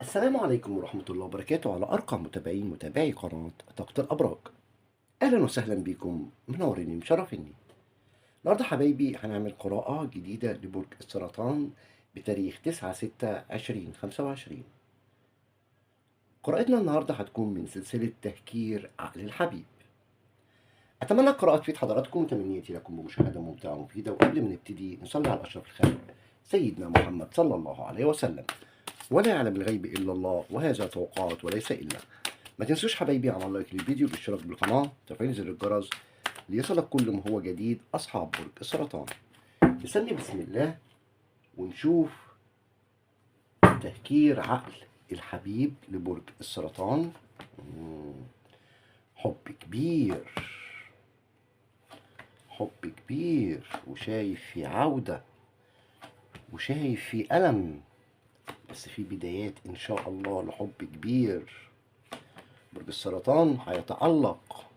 السلام عليكم ورحمة الله وبركاته على أرقى متابعي قناة طاقة الأبراج. أهلا وسهلا بكم، منوريني مشرفيني. النهاردة حبايبي هنعمل قراءة جديدة لبرج السرطان بتاريخ 9/6/2025. قراءتنا النهاردة هتكون من سلسلة تهكير عقل الحبيب. أتمنى القراءة تفيد حضراتكم وتمنياتي لكم بمشاهدة ممتعة ومفيدة. وقبل ما نبتدي نصلي على أشرف الخلق سيدنا محمد صلى الله عليه وسلم. ولا يعلم الغيب إلا الله، وهذا توقعات وليس إلا. ما تنسوش حبايبي على لايك للفيديو، بالاشتراك بالقناة، تفعيل زر الجرس ليصلك كل ما هو جديد أصحاب برج السرطان. نسمي بسم الله ونشوف تهكير عقل الحبيب لبرج السرطان. حب كبير، حب كبير، وشايف في عودة، وشايف في ألم، بس في بدايات إن شاء الله لحب كبير. برج السرطان هيتألق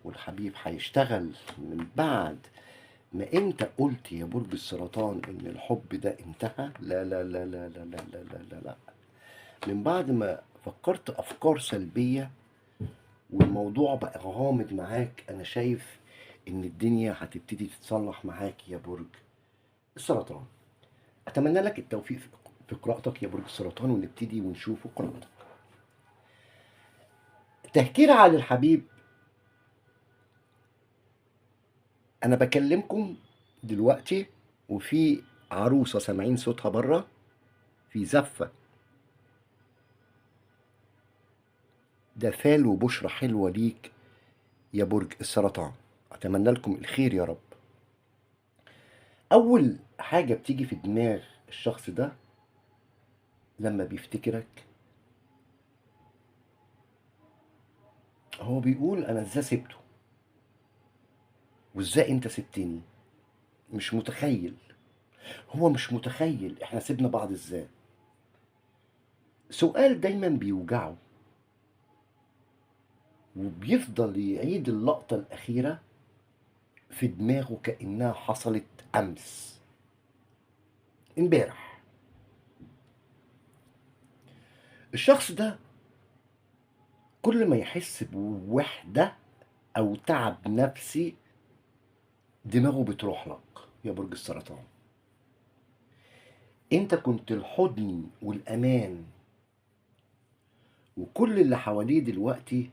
والحبيب هيشتغل من بعد ما انت قلت يا برج السرطان ان الحب ده انتهى. لا لا لا لا لا لا لا لا لا, لا. من بعد ما فكرت افكار سلبية والموضوع بقى غامض معاك، انا شايف ان الدنيا هتبتدي تتصلح معاك يا برج السرطان. اتمنى لك التوفيق في قراءتك يا برج السرطان، ونبتدي ونشوف قراءتك. تهكير على الحبيب. انا بكلمكم دلوقتي وفي عروسة سامعين صوتها بره، في زفة. ده فال وبشرة حلوة ليك يا برج السرطان. أتمنى لكم الخير يا رب. أول حاجة بتيجي في دماغ الشخص ده لما بيفتكرك، هو بيقول أنا إزاي سبته، وإزاي أنت سبتني. مش متخيل، هو مش متخيل إحنا سيبنا بعض إزاي. سؤال دايما بيوجعه، وبيفضل يعيد اللقطة الأخيرة في دماغه كأنها حصلت أمس، امبارح. الشخص ده كل ما يحس بوحدة أو تعب نفسي دماغه بتروح لك يا برج السرطان. انت كنت الحضن والأمان، وكل اللي حواليه دلوقتي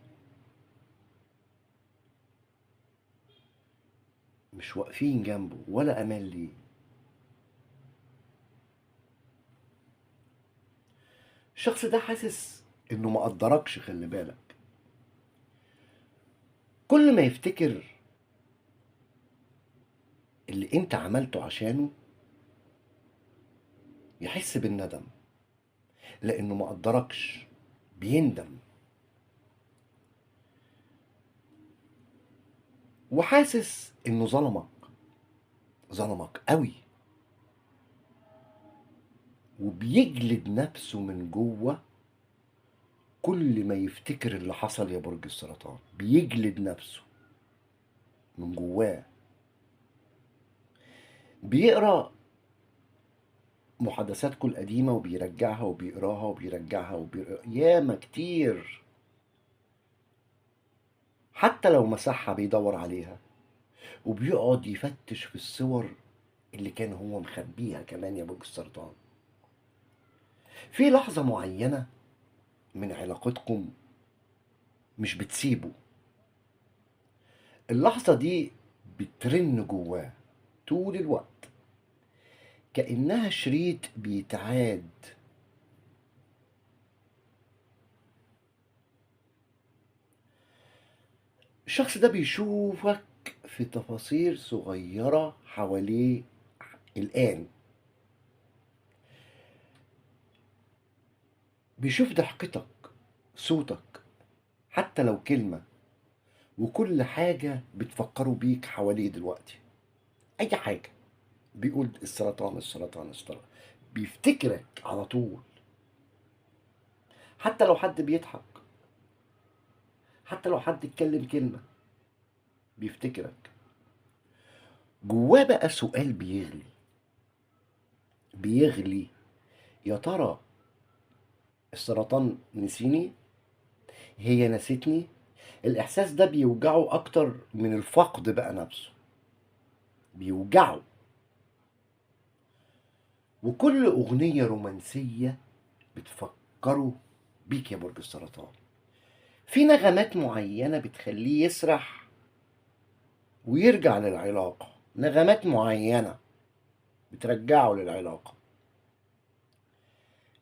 مش واقفين جنبه ولا أمان ليه. الشخص ده حاسس انه ما قدركش، خلي بالك. كل ما يفتكر اللي انت عملته عشانه يحس بالندم، لانه ما قدركش، بيندم. وحاسس انه ظلمك، ظلمك قوي، وبيجلد نفسه من جوه. كل ما يفتكر اللي حصل يا برج السرطان بيجلد نفسه من جواه. بيقرا محادثاتكم القديمة وبيرجعها وبيقراها وبيرجعها ياما كتير. حتى لو مسحها بيدور عليها، وبيقعد يفتش في الصور اللي كان هو مخبيها كمان يا برج السرطان. في لحظة معينة من علاقتكم مش بتسيبه، اللحظة دي بترن جواه طول الوقت، كأنها شريط بيتعاد. الشخص ده بيشوفك في تفاصيل صغيرة حواليه الآن. بيشوف ضحكتك، صوتك، حتى لو كلمة، وكل حاجة بتفكروا بيك حواليه دلوقتي. أي حاجة بيقول السرطان السرطان السرطان، بيفتكرك على طول. حتى لو حد بيضحك، حتى لو حد اتكلم كلمة بيفتكرك. جواه بقى سؤال بيغلي، بيغلي. يا ترى السرطان نسيني، هي نسيتني. الإحساس ده بيوجعه أكتر من الفقد بقى نفسه، بيوجعه. وكل أغنية رومانسية بتفكره بيك يا برج السرطان. في نغمات معينة بتخليه يسرح ويرجع للعلاقة، نغمات معينة بترجعه للعلاقة.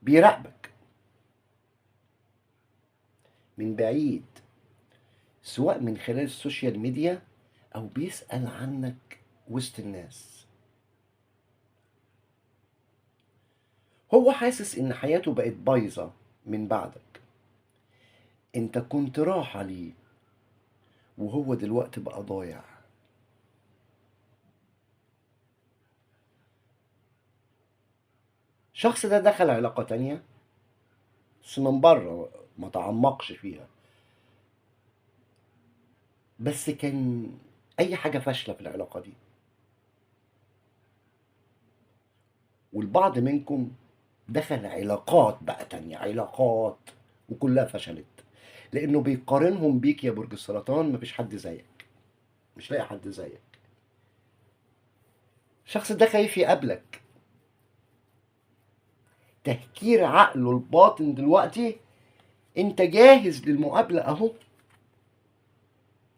بيراقبك من بعيد، سواء من خلال السوشيال ميديا أو بيسأل عنك وسط الناس. هو حاسس إن حياته بقت بايظة من بعدك. انت كنت راحة ليه، وهو دلوقتي بقى ضايع. الشخص ده دخل علاقة تانية بس من بره، ما تعمقش فيها، بس كان اي حاجة فاشلة في العلاقة دي. والبعض منكم دخل علاقات بقى تانية، علاقات وكلها فشلت، لانه بيقارنهم بيك يا برج السرطان. مفيش حد زيك، مش لاقي حد زيك. الشخص ده خايف يقابلك. تهكير عقله الباطن دلوقتي، انت جاهز للمقابلة اهو،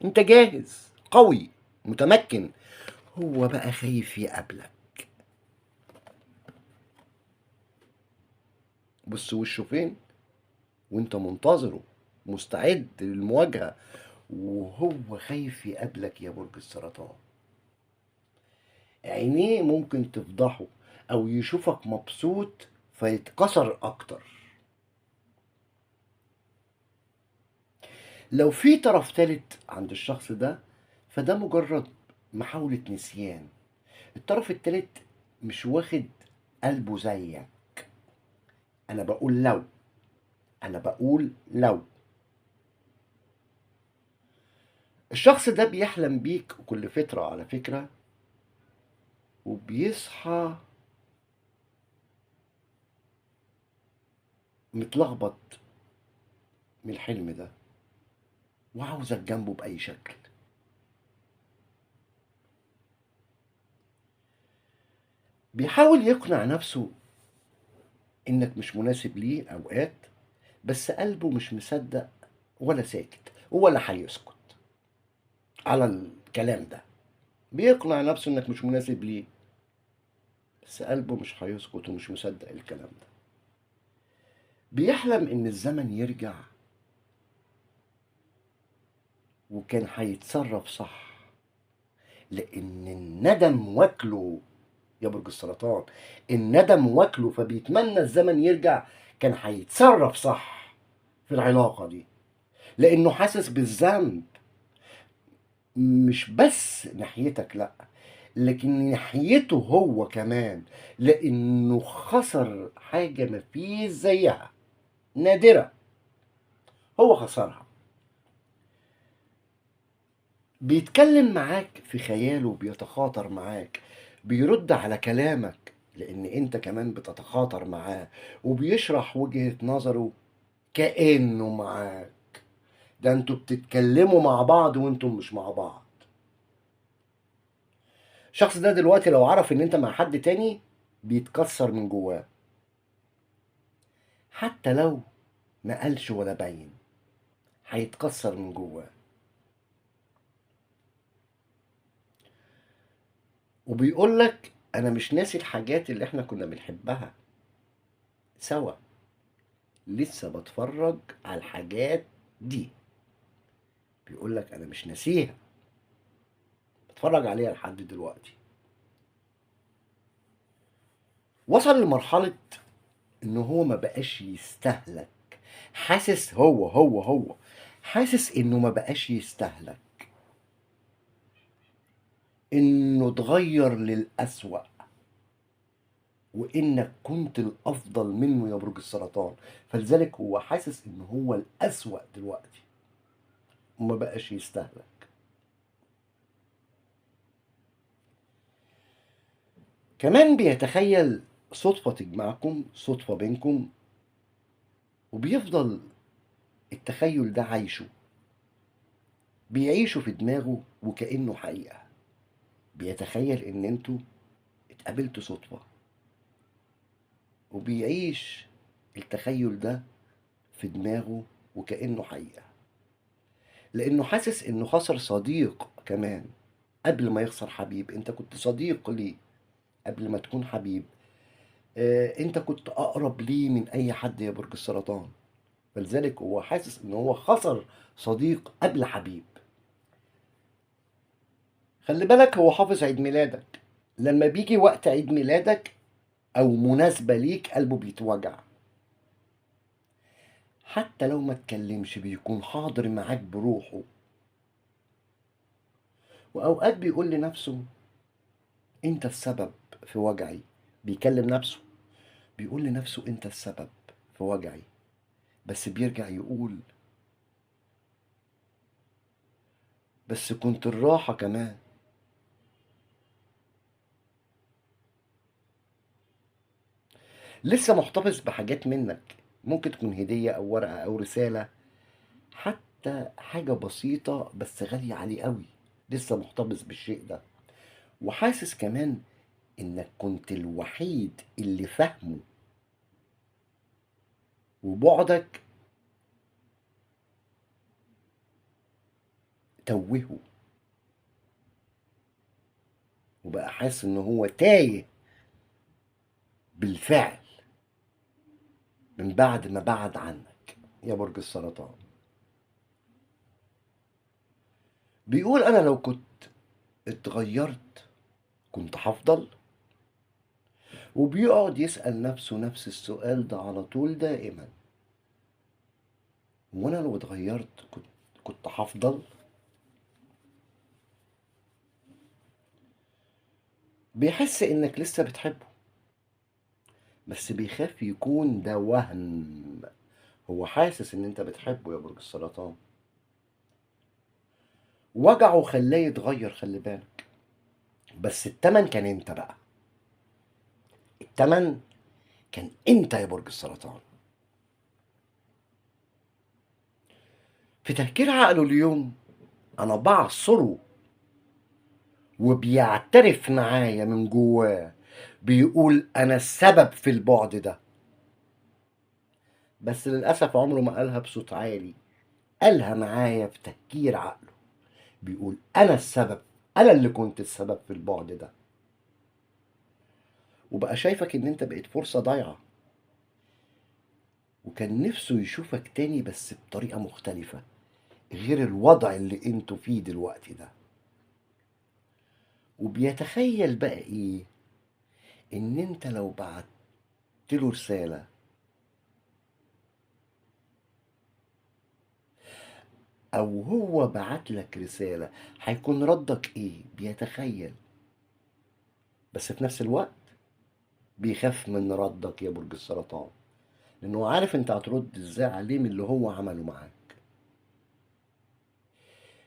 انت جاهز، قوي، متمكن. هو بقى خايف يقابلك. بص وشه فين وانت منتظره، مستعد للمواجهة، وهو خايف يقابلك يا برج السرطان. عينيه ممكن تفضحه او يشوفك مبسوط فيتكسر اكتر. لو في طرف تالت عند الشخص ده، فده مجرد محاولة نسيان. الطرف التالت مش واخد قلبه زيك. انا بقول لو، انا بقول لو. الشخص ده بيحلم بيك كل فترة على فكرة، وبيصحى متلخبط من الحلم ده، وعاوزك جنبه بأي شكل. بيحاول يقنع نفسه إنك مش مناسب ليه أوقات، بس قلبه مش مصدق ولا ساكت ولا هيسكت على الكلام ده. بيقنع نفسه إنك مش مناسب ليه، بس قلبه مش هيسكت ومش مصدق الكلام ده. بيحلم إن الزمن يرجع وكان هيتصرف صح، لأن الندم واكله يا برج السرطان. الندم واكله، فبيتمنى الزمن يرجع كان هيتصرف صح في العلاقة دي، لأنه حاسس بالذنب. مش بس ناحيتك لأ، لكن ناحيته هو كمان، لأنه خسر حاجة مفيش زيها، نادرة، هو خسرها. بيتكلم معاك في خياله، بيتخاطر معاك، بيرد على كلامك لان انت كمان بتتخاطر معاه، وبيشرح وجهة نظره كأنه معاك. ده انتوا بتتكلموا مع بعض وانتم مش مع بعض. الشخص ده دلوقتي لو عرف ان انت مع حد تاني بيتكسر من جواه، حتى لو ما قالش ولا باين، هيتكسر من جواه. وبيقول لك انا مش ناسي الحاجات اللي احنا كنا بنحبها سوا، لسه بتفرج على الحاجات دي. بيقول لك انا مش ناسيها، بتفرج عليها لحد دلوقتي. وصل لمرحلة ان هو ما بقاش يستهلك. حاسس هو حاسس انه ما بقاش يستهلك، انه اتغير للأسوأ، وانك كنت الافضل منه يا برج السرطان. فلذلك هو حاسس ان هو الأسوأ دلوقتي وما بقاش يستهلك. كمان بيتخيل صدفة تجمعكم، صدفة بينكم، وبيفضل التخيل ده عايشه، بيعيشه في دماغه وكأنه حقيقة. بيتخيل ان انتوا اتقابلتوا صدفة، وبيعيش التخيل ده في دماغه وكأنه حقيقة، لأنه حاسس إنه خسر صديق كمان قبل ما يخسر حبيب. أنت كنت صديق ليه قبل ما تكون حبيب. أنت كنت أقرب ليه من أي حد يا برج السرطان. فلذلك هو حاسس إن هو خسر صديق قبل حبيب. خلي بالك هو حافظ عيد ميلادك. لما بيجي وقت عيد ميلادك أو مناسبة ليك قلبه بيتوجع. حتى لو ما تكلمش بيكون حاضر معاك بروحه. وأوقات بيقول لنفسه أنت السبب في وجعي. بيكلم نفسه، بيقول لنفسه أنت السبب في وجعي. بس بيرجع يقول بس كنت الراحة كمان. لسه محتفظ بحاجات منك، ممكن تكون هدية أو ورقة أو رسالة، حتى حاجة بسيطة بس غالية عليه قوي. لسه محتفظ بالشيء ده، وحاسس كمان إنك كنت الوحيد اللي فاهمه، وبعدك توهه، وبقى حاسس إن هو تايه بالفعل من بعد ما بعد عنك يا برج السرطان. بيقول أنا لو كنت اتغيرت كنت هفضل. وبيقعد يسأل نفسه نفس السؤال ده على طول دائما. وانا لو اتغيرت كنت هفضل. بيحس انك لسه بتحبه، بس بيخاف يكون ده وهم. هو حاسس ان انت بتحبه يا برج السرطان. وجعه خلاه يتغير، خلي بالك. بس التمن كان انت بقى. التمن كان انت يا برج السرطان. في تفكير عقله اليوم انا بعصره، وبيعترف معايا من جواه. بيقول انا السبب في البعد ده. بس للأسف عمره ما قالها بصوت عالي، قالها معايا في تفكير عقله. بيقول أنا السبب، أنا اللي كنت السبب في البعد ده. وبقى شايفك إن أنت بقيت فرصة ضايعة، وكان نفسه يشوفك تاني بس بطريقة مختلفة غير الوضع اللي انتوا فيه دلوقتي ده. وبيتخيل بقى إيه؟ إن أنت لو بعت له رسالة أو هو بعت لك رسالة هيكون ردك إيه؟ بيتخيل. بس في نفس الوقت بيخاف من ردك يا برج السرطان، لأنه عارف أنت هترد إزاي عليه من اللي هو عمله معاك.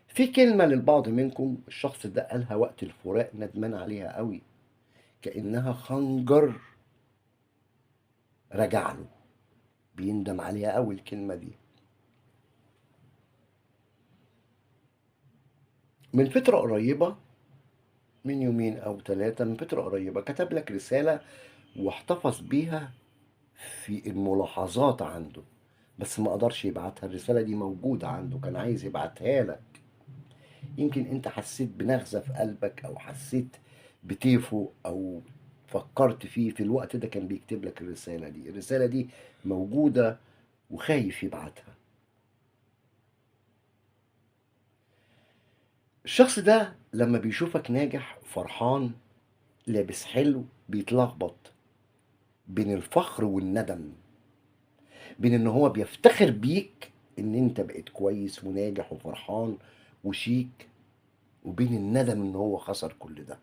في كلمة للبعض منكم الشخص ده قالها وقت الفراق ندمان عليها قوي، كأنها خنجر رجع له. بيندم عليها قوي الكلمة دي. من فترة قريبة، من يومين أو ثلاثة، من فترة قريبة كتب لك رسالة واحتفظ بيها في الملاحظات عنده، بس ما قدرش يبعتها. الرسالة دي موجودة عنده، كان عايز يبعتها لك. يمكن انت حسيت بنغزة في قلبك، او حسيت بتيفو، او فكرت فيه في الوقت ده كان بيكتب لك الرسالة دي. الرسالة دي موجودة وخايف يبعتها. الشخص ده لما بيشوفك ناجح فرحان لابس حلو بيتلخبط بين الفخر والندم، بين ان هو بيفتخر بيك ان انت بقيت كويس وناجح وفرحان وشيك، وبين الندم ان هو خسر كل ده.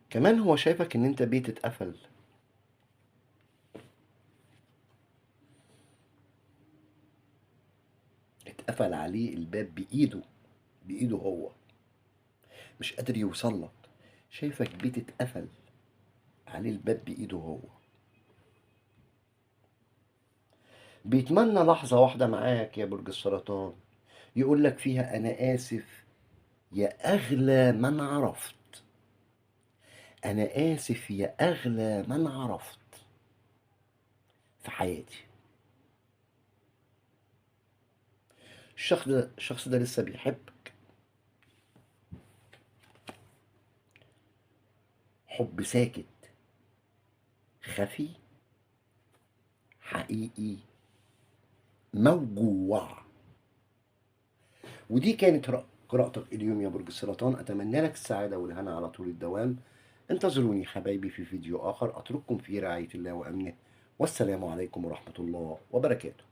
كمان هو شايفك ان انت بيت اتقفل، اتقفل عليه الباب بإيده، بإيده هو، مش قادر يوصل لك. شايفك بيت اتقفل عليه الباب بإيده هو. بيتمنى لحظة واحدة معاك يا برج السرطان، يقول لك فيها أنا آسف يا أغلى من عرفت، أنا آسف يا أغلى من عرفت في حياتي. الشخص ده لسه بيحبك حب ساكت خفي حقيقي موجوع. ودي كانت قراءتك اليوم يا برج السرطان، أتمنى لك السعادة والهنا على طول الدوام. انتظروني حبايبي في فيديو آخر، أترككم في رعاية الله وأمنه، والسلام عليكم ورحمة الله وبركاته.